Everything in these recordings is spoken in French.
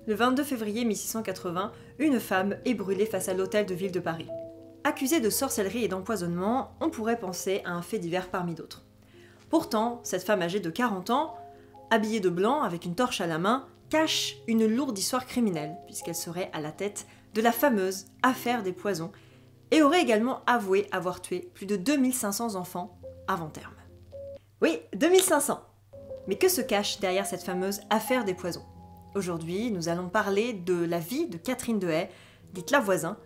Le 22 février 1680, une femme est brûlée face à l'hôtel de ville de Paris. Accusée de sorcellerie et d'empoisonnement, on pourrait penser à un fait divers parmi d'autres. Pourtant, cette femme âgée de 40 ans, habillée de blanc avec une torche à la main, cache une lourde histoire criminelle, puisqu'elle serait à la tête de la fameuse affaire des poisons, et aurait également avoué avoir tué plus de 2500 enfants avant terme. Oui, 2500. Mais que se cache derrière cette fameuse affaire des poisons? Aujourd'hui, nous allons parler de la vie de Catherine de Hay, dite Lavoisin,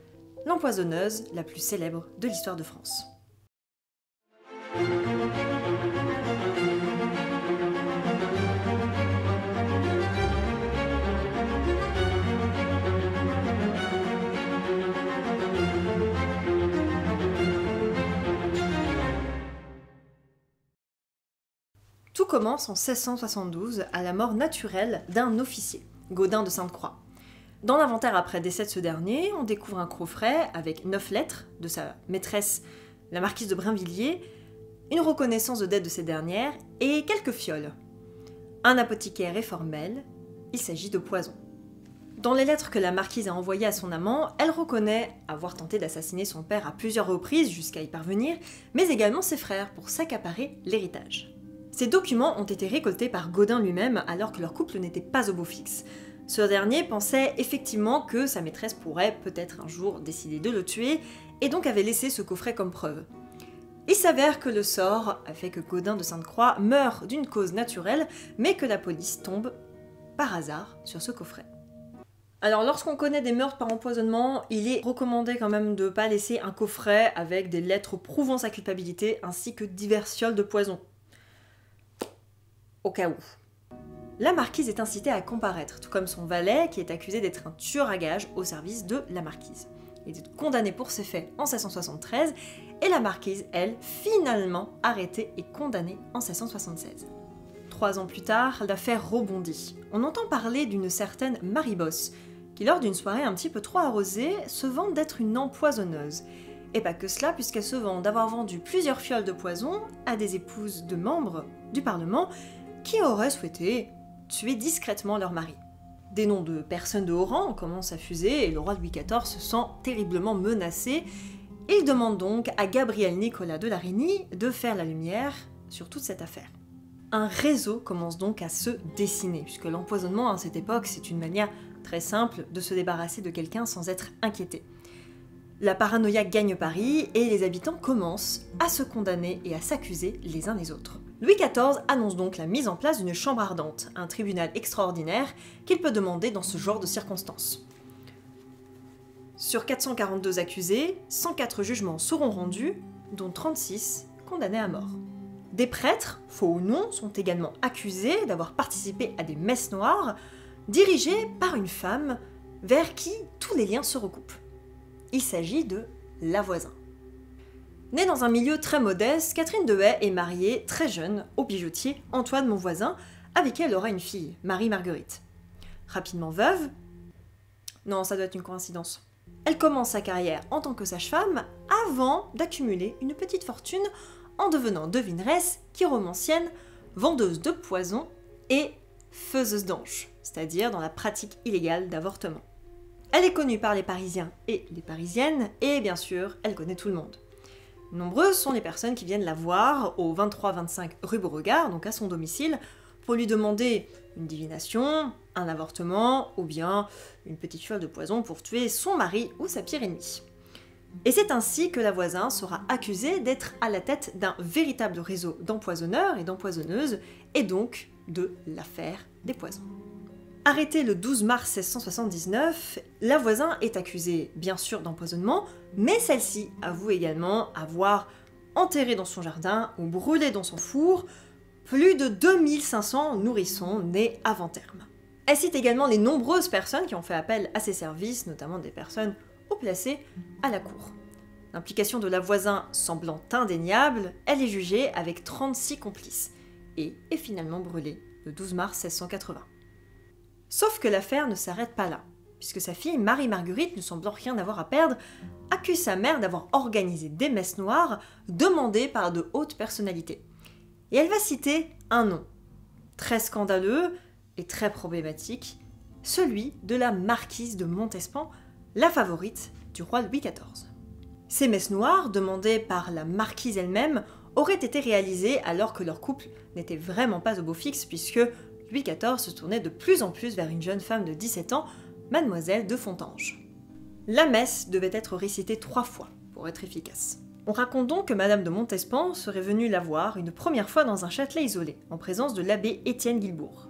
l'empoisonneuse la plus célèbre de l'histoire de France. Tout commence en 1672 à la mort naturelle d'un officier, Gaudin de Sainte-Croix. Dans l'inventaire après décès de ce dernier, on découvre un coffret avec 9 lettres de sa maîtresse, la marquise de Brinvilliers, une reconnaissance de dette de ces dernières et quelques fioles. Un apothicaire est formel, il s'agit de poison. Dans les lettres que la marquise a envoyées à son amant, elle reconnaît avoir tenté d'assassiner son père à plusieurs reprises jusqu'à y parvenir, mais également ses frères pour s'accaparer l'héritage. Ces documents ont été récoltés par Gaudin lui-même alors que leur couple n'était pas au beau fixe. Ce dernier pensait effectivement que sa maîtresse pourrait peut-être un jour décider de le tuer et donc avait laissé ce coffret comme preuve. Il s'avère que le sort a fait que Gaudin de Sainte-Croix meurt d'une cause naturelle, mais que la police tombe par hasard sur ce coffret. Alors lorsqu'on connaît des meurtres par empoisonnement, il est recommandé quand même de ne pas laisser un coffret avec des lettres prouvant sa culpabilité ainsi que diverses fioles de poison. Au cas où. La marquise est incitée à comparaître, tout comme son valet qui est accusé d'être un tueur à gages au service de la marquise. Il est condamné pour ces faits en 1673 et la marquise, elle, finalement arrêtée et condamnée en 1676. 3 ans plus tard, l'affaire rebondit. On entend parler d'une certaine Marie Bosse, qui lors d'une soirée un petit peu trop arrosée, se vante d'être une empoisonneuse. Et pas que cela, puisqu'elle se vante d'avoir vendu plusieurs fioles de poison à des épouses de membres du Parlement qui auraient souhaité tuer discrètement leur mari. Des noms de personnes de haut rang commencent à fuser et le roi Louis XIV se sent terriblement menacé. Il demande donc à Gabriel Nicolas de Larigny de faire la lumière sur toute cette affaire. Un réseau commence donc à se dessiner, puisque l'empoisonnement à cette époque c'est une manière très simple de se débarrasser de quelqu'un sans être inquiété. La paranoïa gagne Paris et les habitants commencent à se condamner et à s'accuser les uns les autres. Louis XIV annonce donc la mise en place d'une chambre ardente, un tribunal extraordinaire qu'il peut demander dans ce genre de circonstances. Sur 442 accusés, 104 jugements seront rendus, dont 36 condamnés à mort. Des prêtres, faux ou non, sont également accusés d'avoir participé à des messes noires dirigées par une femme vers qui tous les liens se recoupent. Il s'agit de Lavoisin. Née dans un milieu très modeste, Catherine de Hay est mariée très jeune au bijoutier Antoine Monvoisin, avec qui elle aura une fille, Marie-Marguerite. Rapidement veuve, non, ça doit être une coïncidence. Elle commence sa carrière en tant que sage-femme avant d'accumuler une petite fortune en devenant devineresse, chiromancienne, vendeuse de poison et faiseuse d'anges, c'est-à-dire dans la pratique illégale d'avortement. Elle est connue par les Parisiens et les Parisiennes, et bien sûr, elle connaît tout le monde. Nombreuses sont les personnes qui viennent la voir au 23-25 rue Beauregard, donc à son domicile, pour lui demander une divination, un avortement, ou bien une petite fiole de poison pour tuer son mari ou sa pire ennemie. Et c'est ainsi que Lavoisin sera accusé d'être à la tête d'un véritable réseau d'empoisonneurs et d'empoisonneuses, et donc de l'affaire des poisons. Arrêtée le 12 mars 1679, Lavoisin est accusée bien sûr d'empoisonnement, mais celle-ci avoue également avoir enterré dans son jardin ou brûlé dans son four plus de 2500 nourrissons nés avant terme. Elle cite également les nombreuses personnes qui ont fait appel à ses services, notamment des personnes haut placées à la cour. L'implication de Lavoisin semblant indéniable, elle est jugée avec 36 complices et est finalement brûlée le 12 mars 1680. Sauf que l'affaire ne s'arrête pas là, puisque sa fille Marie-Marguerite, ne semblant rien avoir à perdre, accuse sa mère d'avoir organisé des messes noires demandées par de hautes personnalités. Et elle va citer un nom, très scandaleux et très problématique, celui de la marquise de Montespan, la favorite du roi Louis XIV. Ces messes noires, demandées par la marquise elle-même, auraient été réalisées alors que leur couple n'était vraiment pas au beau fixe, puisque Louis XIV se tournait de plus en plus vers une jeune femme de 17 ans, Mademoiselle de Fontanges. La messe devait être récitée 3 fois pour être efficace. On raconte donc que Madame de Montespan serait venue la voir une première fois dans un châtelet isolé, en présence de l'abbé Étienne Guilbourg.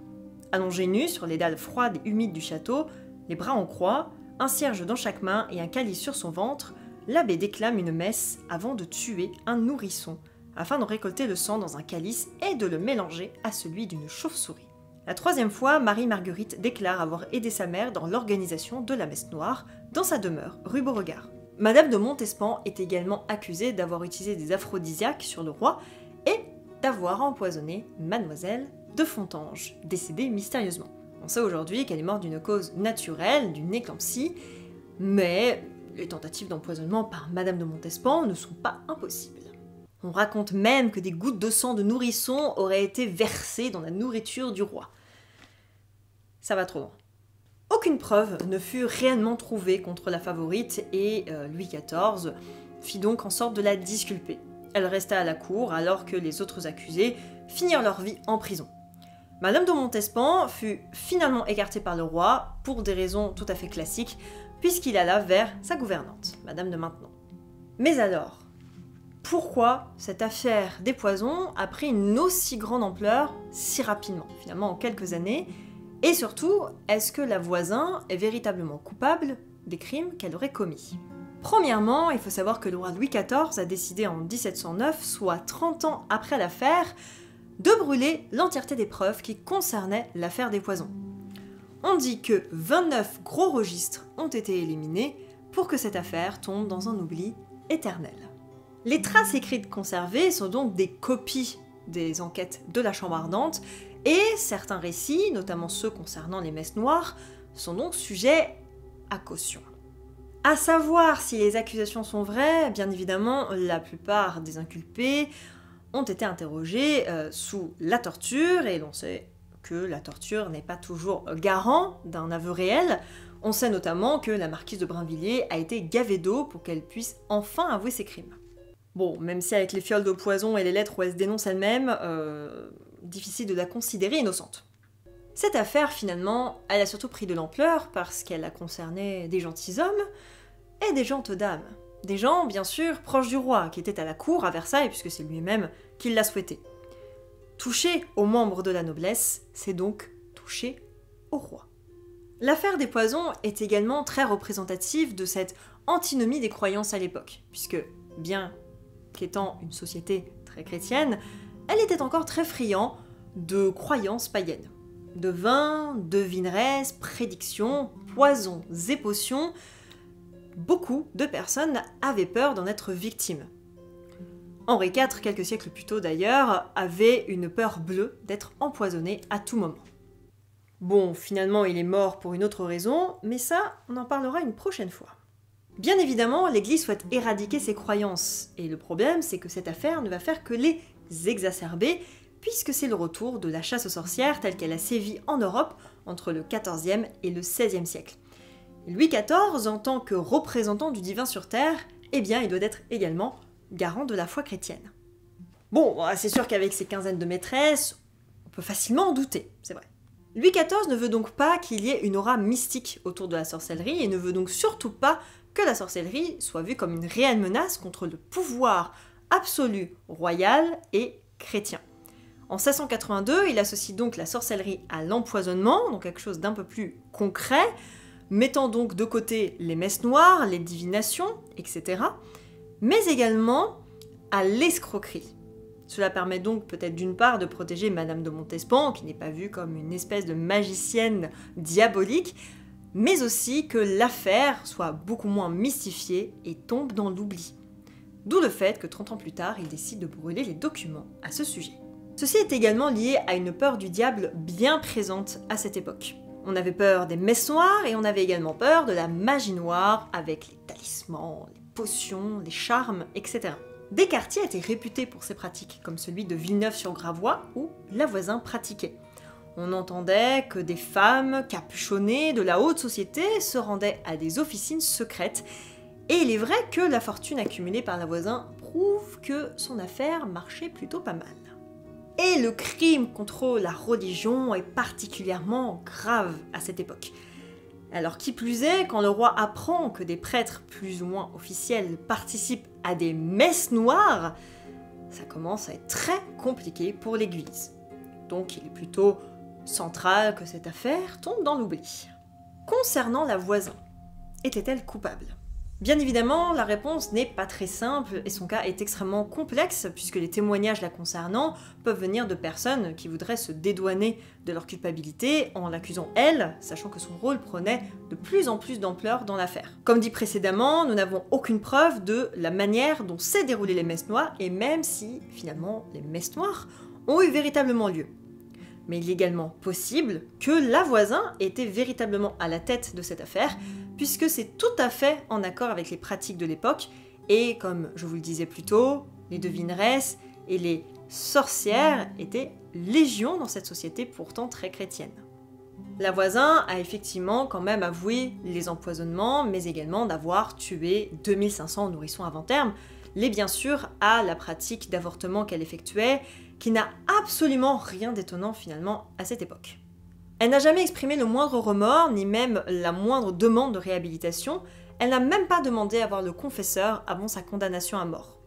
Allongée nue sur les dalles froides et humides du château, les bras en croix, un cierge dans chaque main et un calice sur son ventre, l'abbé déclame une messe avant de tuer un nourrisson, afin de récolter le sang dans un calice et de le mélanger à celui d'une chauve-souris. La 3e fois, Marie-Marguerite déclare avoir aidé sa mère dans l'organisation de la messe noire, dans sa demeure, rue Beauregard. Madame de Montespan est également accusée d'avoir utilisé des aphrodisiaques sur le roi et d'avoir empoisonné Mademoiselle de Fontanges, décédée mystérieusement. On sait aujourd'hui qu'elle est morte d'une cause naturelle, d'une éclampsie, mais les tentatives d'empoisonnement par Madame de Montespan ne sont pas impossibles. On raconte même que des gouttes de sang de nourrisson auraient été versées dans la nourriture du roi. Ça va trop loin. Aucune preuve ne fut réellement trouvée contre la favorite et Louis XIV fit donc en sorte de la disculper. Elle resta à la cour alors que les autres accusés finirent leur vie en prison. Madame de Montespan fut finalement écartée par le roi pour des raisons tout à fait classiques, puisqu'il alla vers sa gouvernante, Madame de Maintenon. Mais alors, pourquoi cette affaire des poisons a pris une aussi grande ampleur si rapidement, finalement en quelques années? Et surtout, est-ce que la voisine est véritablement coupable des crimes qu'elle aurait commis? Premièrement, il faut savoir que le roi Louis XIV a décidé en 1709, soit 30 ans après l'affaire, de brûler l'entièreté des preuves qui concernaient l'affaire des poisons. On dit que 29 gros registres ont été éliminés pour que cette affaire tombe dans un oubli éternel. Les traces écrites conservées sont donc des copies des enquêtes de la Chambre ardente, et certains récits, notamment ceux concernant les messes noires, sont donc sujets à caution. À savoir si les accusations sont vraies, bien évidemment, la plupart des inculpés ont été interrogés sous la torture, et l'on sait que la torture n'est pas toujours garant d'un aveu réel. On sait notamment que la marquise de Brinvilliers a été gavée d'eau pour qu'elle puisse enfin avouer ses crimes. Bon, même si avec les fioles de poison et les lettres où elle se dénonce elle-même, difficile de la considérer innocente. Cette affaire, finalement, elle a surtout pris de l'ampleur parce qu'elle a concerné des gentilshommes et des gentes dames. Des gens, bien sûr, proches du roi, qui étaient à la cour à Versailles, puisque c'est lui-même qui l'a souhaité. Toucher aux membres de la noblesse, c'est donc toucher au roi. L'affaire des poisons est également très représentative de cette antinomie des croyances à l'époque, puisque, bien qu'étant une société très chrétienne, elle était encore très friand de croyances païennes. De vins, devineresses, prédictions, poisons et potions, beaucoup de personnes avaient peur d'en être victimes. Henri IV, quelques siècles plus tôt d'ailleurs, avait une peur bleue d'être empoisonné à tout moment. Bon, finalement il est mort pour une autre raison, mais ça, on en parlera une prochaine fois. Bien évidemment, l'Église souhaite éradiquer ses croyances, et le problème c'est que cette affaire ne va faire que les exacerber, puisque c'est le retour de la chasse aux sorcières telle qu'elle a sévi en Europe entre le XIVe et le XVIe siècle. Louis XIV, en tant que représentant du divin sur Terre, eh bien il doit être également garant de la foi chrétienne. Bon, c'est sûr qu'avec ses quinzaines de maîtresses, on peut facilement en douter, c'est vrai. Louis XIV ne veut donc pas qu'il y ait une aura mystique autour de la sorcellerie et ne veut donc surtout pas que la sorcellerie soit vue comme une réelle menace contre le pouvoir absolu royal et chrétien. En 1682, il associe donc la sorcellerie à l'empoisonnement, donc quelque chose d'un peu plus concret, mettant donc de côté les messes noires, les divinations, etc., mais également à l'escroquerie. Cela permet donc peut-être d'une part de protéger Madame de Montespan, qui n'est pas vue comme une espèce de magicienne diabolique, mais aussi que l'affaire soit beaucoup moins mystifiée et tombe dans l'oubli. D'où le fait que 30 ans plus tard, il décide de brûler les documents à ce sujet. Ceci est également lié à une peur du diable bien présente à cette époque. On avait peur des messes noires et on avait également peur de la magie noire avec les talismans, les potions, les charmes, etc. Des quartiers étaient réputés pour ces pratiques, comme celui de Villeneuve-sur-Gravois où la voisine pratiquait. On entendait que des femmes capuchonnées de la haute société se rendaient à des officines secrètes, et il est vrai que la fortune accumulée par la voisin prouve que son affaire marchait plutôt pas mal. Et le crime contre la religion est particulièrement grave à cette époque. Alors qui plus est, quand le roi apprend que des prêtres plus ou moins officiels participent à des messes noires, ça commence à être très compliqué pour l'Église. Donc il est plutôt central que cette affaire tombe dans l'oubli. Concernant la voisin, était-elle coupable ? Bien évidemment, la réponse n'est pas très simple et son cas est extrêmement complexe puisque les témoignages la concernant peuvent venir de personnes qui voudraient se dédouaner de leur culpabilité en l'accusant elle, sachant que son rôle prenait de plus en plus d'ampleur dans l'affaire. Comme dit précédemment, nous n'avons aucune preuve de la manière dont s'est déroulées les messes noires et même si, finalement, les messes noires ont eu véritablement lieu. Mais il est également possible que la voisin était véritablement à la tête de cette affaire, puisque c'est tout à fait en accord avec les pratiques de l'époque, et comme je vous le disais plus tôt, les devineresses et les sorcières étaient légion dans cette société pourtant très chrétienne. La voisin a effectivement quand même avoué les empoisonnements, mais également d'avoir tué 2500 nourrissons avant terme, liés bien sûr à la pratique d'avortement qu'elle effectuait, qui n'a absolument rien d'étonnant finalement à cette époque. Elle n'a jamais exprimé le moindre remords, ni même la moindre demande de réhabilitation, elle n'a même pas demandé à voir le confesseur avant sa condamnation à mort.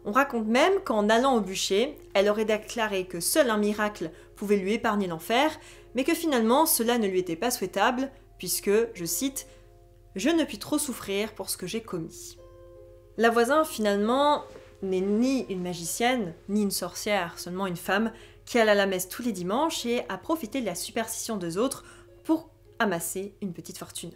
On raconte même qu'en allant au bûcher, elle aurait déclaré que seul un miracle pouvait lui épargner l'enfer, mais que finalement cela ne lui était pas souhaitable, puisque, je cite, « Je ne puis trop souffrir pour ce que j'ai commis ». La voisin finalement n'est ni une magicienne, ni une sorcière, seulement une femme qui alla à la messe tous les dimanches et a profité de la superstition des autres pour amasser une petite fortune.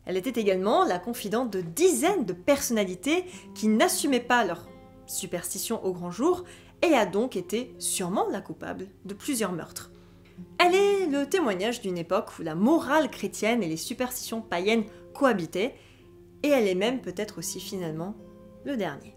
Elle était également la confidente de dizaines de personnalités qui n'assumaient pas leur superstition au grand jour et a donc été sûrement la coupable de plusieurs meurtres. Elle est le témoignage d'une époque où la morale chrétienne et les superstitions païennes cohabitaient, et elle est même peut-être aussi finalement le dernier.